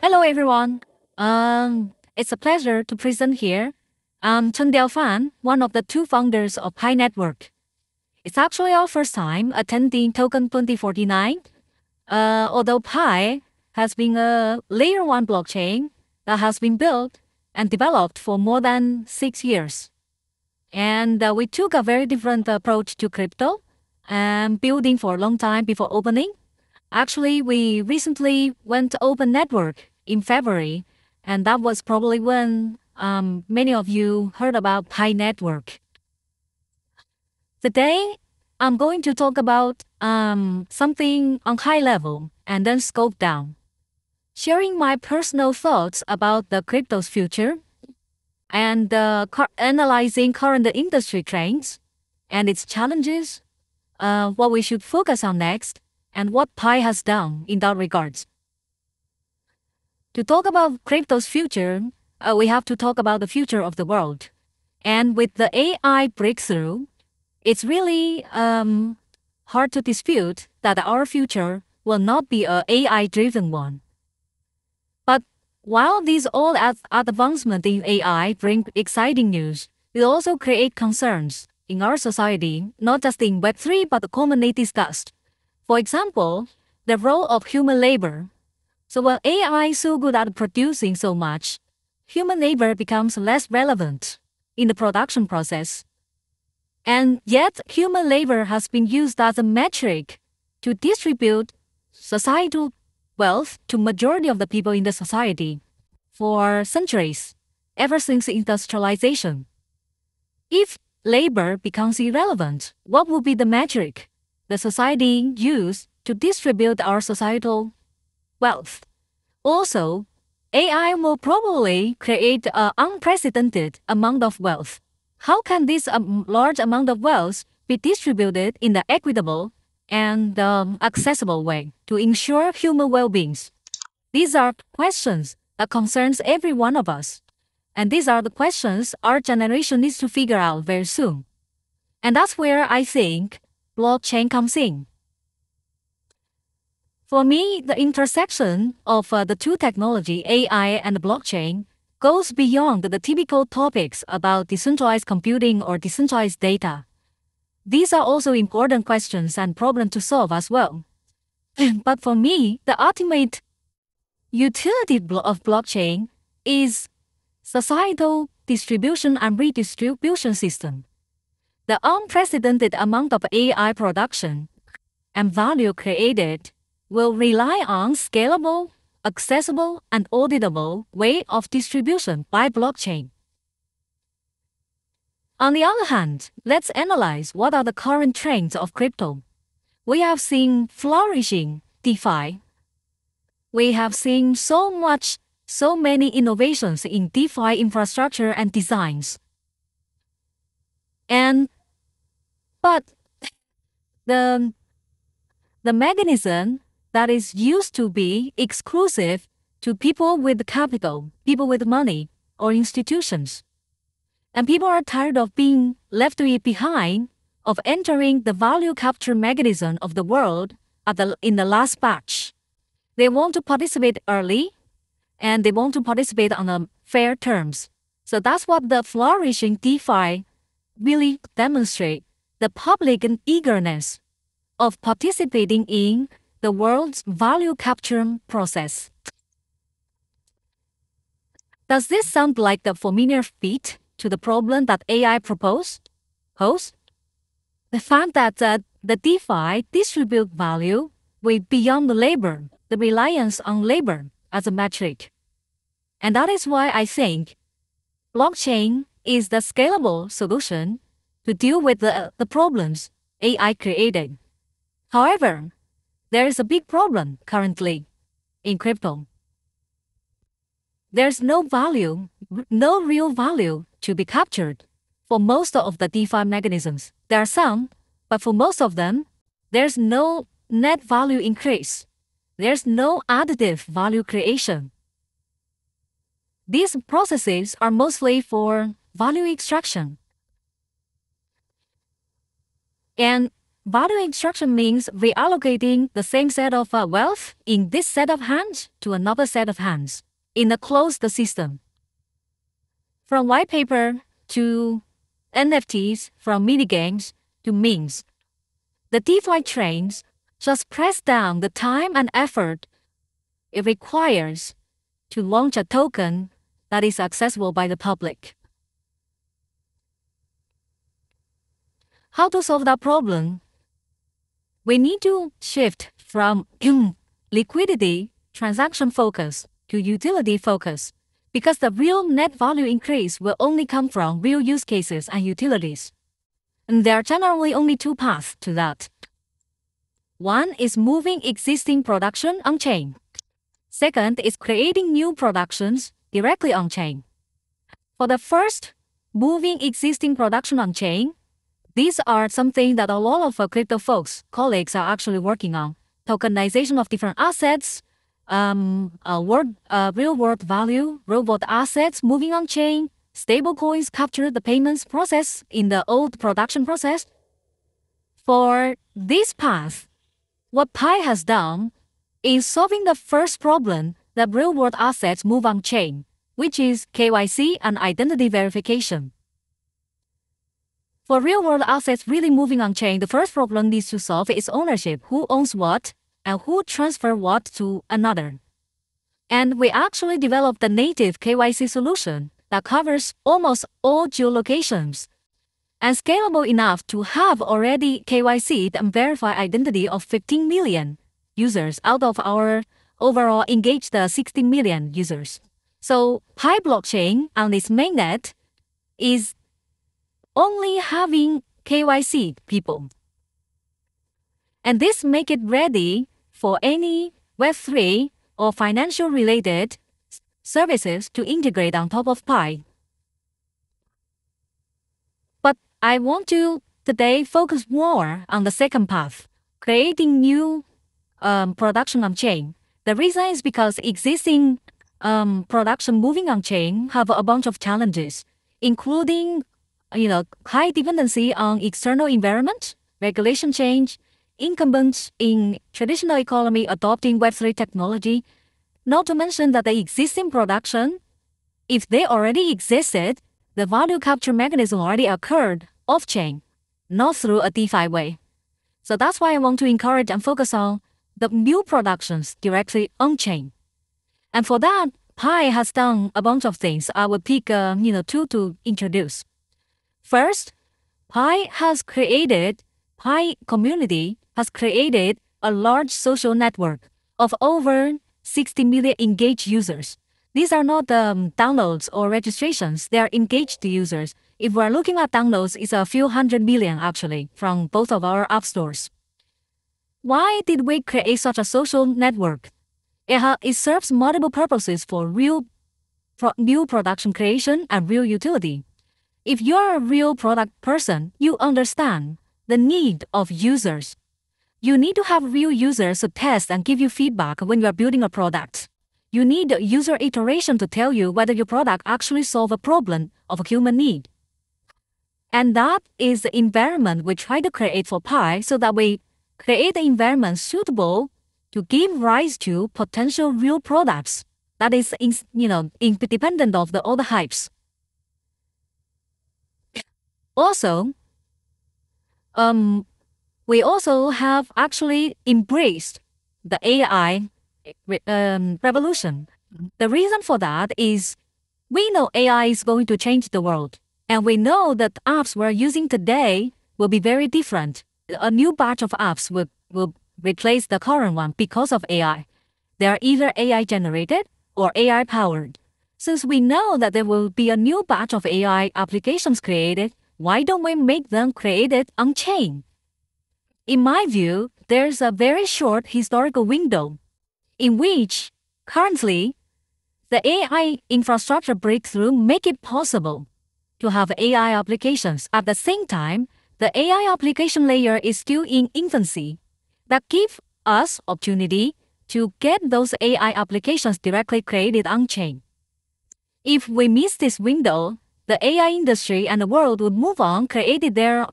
Hello, everyone. It's a pleasure to present here. I'm Chen Fan, one of the two founders of Pi Network. It's actually our first time attending Token 2049. Although Pi has been a layer 1 blockchain that has been built and developed for more than 6 years. And we took a very different approach to crypto and building for a long time before opening. Actually, we recently went to Open Network in February, and that was probably when many of you heard about Pi Network. Today, I'm going to talk about something on high level and then scope down, sharing my personal thoughts about the crypto's future and analyzing current industry trends and its challenges, what we should focus on next, and what Pi has done in that regards. To talk about crypto's future, we have to talk about the future of the world. And with the AI breakthrough, it's really hard to dispute that our future will not be an AI-driven one. But while these all advancements in AI bring exciting news, they also create concerns in our society, not just in Web3, but commonly discussed. For example, the role of human labor. So when AI is so good at producing so much, human labor becomes less relevant in the production process. And yet, human labor has been used as a metric to distribute societal wealth to majority of the people in the society for centuries, ever since industrialization. If labor becomes irrelevant, what will be the metric the society use to distribute our societal wealth? Also, AI will probably create an unprecedented amount of wealth. How can this large amount of wealth be distributed in an equitable and accessible way to ensure human well-being? These are questions that concerns every one of us. And these are the questions our generation needs to figure out very soon. And that's where I think blockchain comes in. For me, the intersection of the two technology, AI and blockchain, goes beyond the typical topics about decentralized computing or decentralized data. These are also important questions and problems to solve as well. But for me, the ultimate utility of blockchain is societal distribution and redistribution system. The unprecedented amount of AI production and value created will rely on scalable, accessible, and auditable way of distribution by blockchain. On the other hand, let's analyze what are the current trends of crypto. We have seen flourishing DeFi. We have seen so many innovations in DeFi infrastructure and designs. But the mechanism that is used to be exclusive to people with capital, people with money, or institutions. And people are tired of being left behind, of entering the value capture mechanism of the world in the last batch. They want to participate early, and they want to participate on fair terms. So that's what the flourishing DeFi really demonstrate, the public eagerness of participating in the world's value capture process. Does this sound like the familiar fit to the problem that AI poses? The fact that the DeFi distribute value way beyond the labor, the reliance on labor as a metric. And that is why I think blockchain is the scalable solution to deal with the problems AI created. However, there is a big problem currently in crypto. There's no real value to be captured for most of the DeFi mechanisms. There are some, but for most of them, there's no net value increase. There's no additive value creation. These processes are mostly for value extraction. And Value extraction means reallocating the same set of wealth in this set of hands to another set of hands in a closed system. From white paper to NFTs, from minigames to memes, the DeFi trains just press down the time and effort it requires to launch a token that is accessible by the public. How to solve that problem? We need to shift from liquidity, transaction focus to utility focus, because the real net value increase will only come from real use cases and utilities. And there are generally only two paths to that. One is moving existing production on-chain. Second is creating new productions directly on-chain. For the first, moving existing production on-chain, these are something that a lot of crypto folks, colleagues are actually working on. Tokenization of different assets, real-world value, real-world assets moving on-chain, stablecoins capture the payments process in the old production process. For this path, what Pi has done is solving the first problem that real-world assets move on-chain, which is KYC and identity verification. For real-world assets really moving on-chain, the first problem needs to solve is ownership. Who owns what and who transfer what to another. And we actually developed the native KYC solution that covers almost all geolocations and scalable enough to have already KYC'd and verified identity of 15 million users out of our overall engaged 60 million users. So Pi blockchain on its mainnet is only having KYC people. And this make it ready for any Web3 or financial related services to integrate on top of Pi. But I want to today focus more on the second path, creating new production on-chain. The reason is because existing production moving on-chain have a bunch of challenges, including high dependency on external environment, regulation change, incumbents in traditional economy adopting Web3 technology, not to mention that the existing production, if they already existed, the value capture mechanism already occurred off-chain, not through a DeFi way. So that's why I want to encourage and focus on the new productions directly on-chain. And for that, Pi has done a bunch of things. I will pick two to introduce. First, Pi community has created a large social network of over 60 million engaged users. These are not downloads or registrations, they are engaged users. If we're looking at downloads, it's a few hundred million actually from both of our app stores. Why did we create such a social network? It serves multiple purposes for new production creation and real utility. If you're a real product person, you understand the need of users. You need to have real users to test and give you feedback when you are building a product. You need user iteration to tell you whether your product actually solves a problem of a human need. And that is the environment we try to create for Pi, so that we create an environment suitable to give rise to potential real products that is independent of all the hypes. Also, we also have actually embraced the AI revolution. The reason for that is we know AI is going to change the world, and we know that apps we're using today will be very different. A new batch of apps will replace the current one because of AI. They are either AI generated or AI powered. Since we know that there will be a new batch of AI applications created, why don't we make them created on-chain? In my view, there's a very short historical window in which currently the AI infrastructure breakthrough make it possible to have AI applications. At the same time, the AI application layer is still in infancy. That gives us opportunity to get those AI applications directly created on-chain. If we miss this window, the AI industry and the world would move on, created their